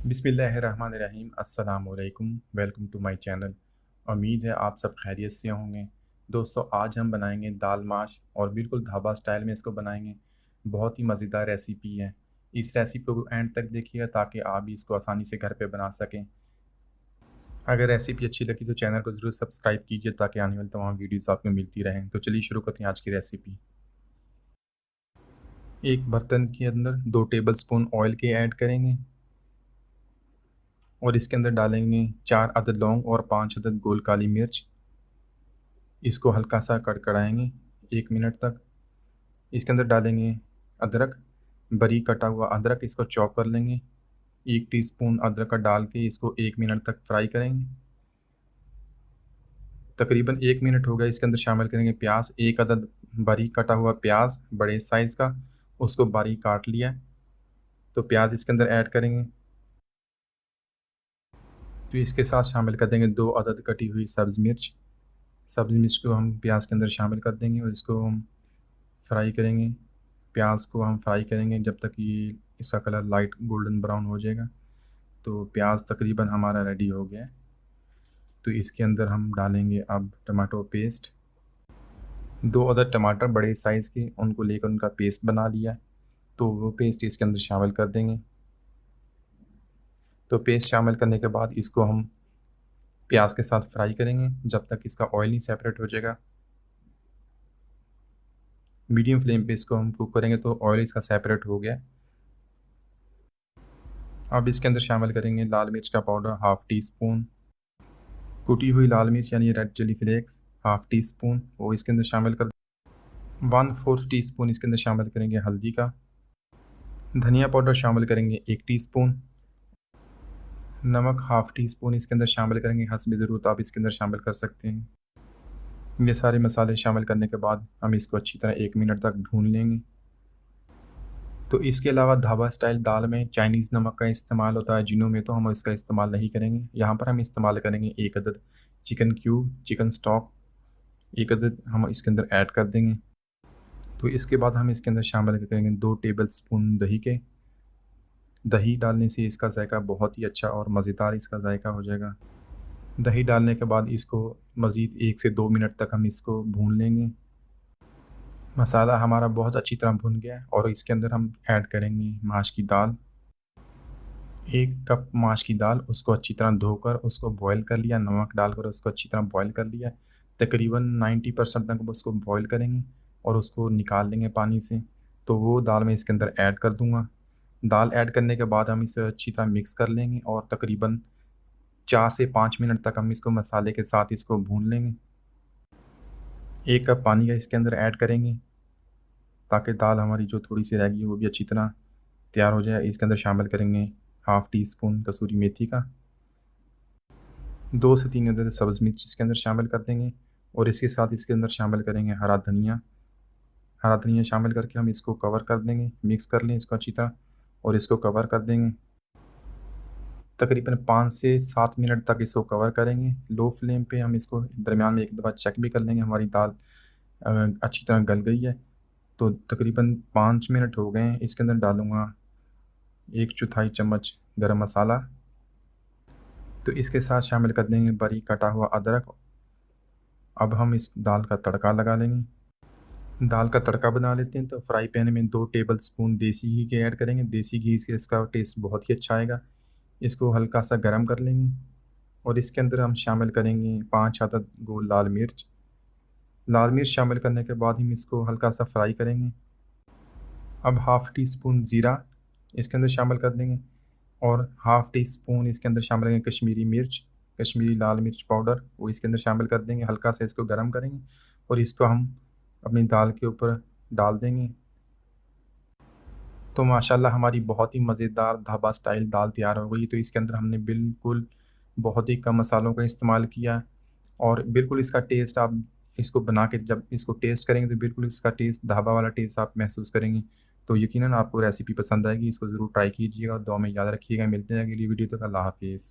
बिस्मिल्लाहिर्रहमानिर्रहीम अस्सलाम वालेकुम। Welcome to my channel. उम्मीद है आप सब खैरियत से होंगे। दोस्तों, आज हम बनाएंगे दाल माश और बिल्कुल ढाबा स्टाइल में इसको बनाएंगे। बहुत ही मज़ेदार रेसिपी है। इस रेसिपी को एंड तक देखिएगा ताकि आप भी इसको आसानी से घर पे बना सकें। अगर रेसिपी अच्छी लगी तो चैनल को ज़रूर सब्सक्राइब कीजिए ताकि आने वाली तमाम वीडियोज़ आपको मिलती रहें। तो चलिए शुरू करते हैं आज की रेसिपी। एक बर्तन के अंदर 2 टेबल स्पून ऑयल के ऐड करेंगे और इसके अंदर डालेंगे 4 अदद लौंग और 5 अदद गोल काली मिर्च। इसको हल्का सा कड़कड़ाएंगे 1 मिनट तक। इसके अंदर डालेंगे अदरक, बारीक कटा हुआ अदरक, इसको चॉप कर लेंगे। 1 टीस्पून अदरक का डाल के इसको 1 मिनट तक फ्राई करेंगे। तकरीबन 1 मिनट हो गया। इसके अंदर शामिल करेंगे प्याज, 1 अदद बारीक कटा हुआ प्याज बड़े साइज़ का, उसको बारीक काट लिया। तो प्याज इसके अंदर ऐड करेंगे। तो इसके साथ शामिल कर देंगे 2 अदद कटी हुई सब्ज़ मिर्च। सब्ज़ मिर्च को हम प्याज के अंदर शामिल कर देंगे और इसको हम फ्राई करेंगे। प्याज को हम फ्राई करेंगे जब तक ये इसका कलर लाइट गोल्डन ब्राउन हो जाएगा। तो प्याज तकरीबन हमारा रेडी हो गया है। तो इसके अंदर हम डालेंगे अब टमाटो पेस्ट। 2 अदद टमाटर बड़े साइज़ के, उनको लेकर उनका पेस्ट बना लिया है। तो वो पेस्ट इसके अंदर शामिल कर देंगे। तो पेस्ट शामिल करने के बाद इसको हम प्याज के साथ फ्राई करेंगे जब तक इसका ऑयल नहीं सेपरेट हो जाएगा। मीडियम फ्लेम पे इसको हम कुक करेंगे तो ऑयल इसका सेपरेट हो गया। अब इसके अंदर शामिल करेंगे लाल मिर्च का पाउडर हाफ़ टी स्पून, कुटी हुई लाल मिर्च यानी red chilli flakes half teaspoon वो इसके अंदर शामिल कर। 1/4 टी स्पून इसके अंदर शामिल करेंगे हल्दी का। धनिया पाउडर शामिल करेंगे 1 टीस्पून। नमक हाफ़ टी स्पून इसके अंदर शामिल करेंगे, हस्ब ज़रूरत आप इसके अंदर शामिल कर सकते हैं। ये सारे मसाले शामिल करने के बाद हम इसको अच्छी तरह 1 मिनट तक भून लेंगे। तो इसके अलावा ढाबा स्टाइल दाल में चाइनीज़ नमक का इस्तेमाल होता है, जिनों में तो हम इसका इस्तेमाल नहीं करेंगे। यहाँ पर हम इस्तेमाल करेंगे 1 अदद चिकन क्यूब, चिकन स्टॉक 1 अदद हम इसके अंदर ऐड कर देंगे। तो इसके बाद हम इसके अंदर शामिल करेंगे 2 टेबल स्पून दही के। दही डालने से इसका जायका बहुत ही अच्छा और मज़ेदार इसका जायका हो जाएगा। दही डालने के बाद इसको मज़ीद 1 से 2 मिनट तक हम इसको भून लेंगे। मसाला हमारा बहुत अच्छी तरह भुन गया है और इसके अंदर हम ऐड करेंगे माश की दाल। 1 कप माश की दाल, उसको अच्छी तरह धोकर उसको बॉयल कर लिया, नमक डालकर उसको अच्छी तरह बॉयल कर लिया। तकरीबन 90% तक उसको बॉयल करेंगे और उसको निकाल लेंगे पानी से। तो वो दाल मैं इसके अंदर ऐड कर दूँगा। दाल ऐड करने के बाद हम इसे अच्छी तरह मिक्स कर लेंगे और तकरीबन 4 से 5 मिनट तक हम इसको मसाले के साथ इसको भून लेंगे। 1 कप पानी का इसके अंदर ऐड करेंगे ताकि दाल हमारी जो थोड़ी सी रह गई है वो भी अच्छी तरह तैयार हो जाए। इसके अंदर शामिल करेंगे हाफ़ टी स्पून कसूरी मेथी का। 2 से 3 अदद सब्ज़ मिर्च इसके अंदर शामिल कर देंगे और इसके साथ इसके अंदर शामिल करेंगे हरा धनिया। हरा धनिया शामिल करके हम इसको कवर कर देंगे, मिक्स कर लें इसको अच्छी तरह और इसको कवर कर देंगे। तकरीबन 5 से 7 मिनट तक इसको कवर करेंगे। लो फ्लेम पे हम इसको दरमियान में एक दफ़ा चेक भी कर लेंगे हमारी दाल अच्छी तरह गल गई है। तो तकरीबन 5 मिनट हो गए हैं। इसके अंदर डालूँगा 1/4 चम्मच गरम मसाला। तो इसके साथ शामिल कर देंगे बारीक कटा हुआ अदरक। अब हम इस दाल का तड़का लगा लेंगे। दाल का तड़का बना लेते हैं। तो फ्राई पैन में 2 टेबल स्पून देसी घी के ऐड करेंगे। देसी घी से इसका टेस्ट बहुत ही अच्छा आएगा। इसको हल्का सा गर्म कर लेंगे और इसके अंदर हम शामिल करेंगे 5 अदद गोल लाल मिर्च। लाल मिर्च शामिल करने के बाद हम इसको हल्का सा फ्राई करेंगे। अब हाफ़ टी स्पून ज़ीरा इसके अंदर शामिल कर देंगे और हाफ़ टी स्पून इसके अंदर शामिल करेंगे कश्मीरी मिर्च, कश्मीरी लाल मिर्च पाउडर, वो इसके अंदर शामिल कर देंगे। हल्का सा इसको गर्म करेंगे और इसको हम अपनी दाल के ऊपर डाल देंगे। तो माशाल्लाह हमारी बहुत ही मज़ेदार ढाबा स्टाइल दाल तैयार हो गई। तो इसके अंदर हमने बिल्कुल बहुत ही कम मसालों का इस्तेमाल किया और बिल्कुल इसका टेस्ट आप इसको बना के जब इसको टेस्ट करेंगे तो बिल्कुल इसका टेस्ट ढाबा वाला टेस्ट आप महसूस करेंगे। तो यकीनन आपको रेसिपी पसंद आएगी। इसको ज़रूर ट्राई कीजिएगा और दुआ में याद रखिएगा। मिलते हैं अगली वीडियो तक। अल्लाह हाफ़िज़।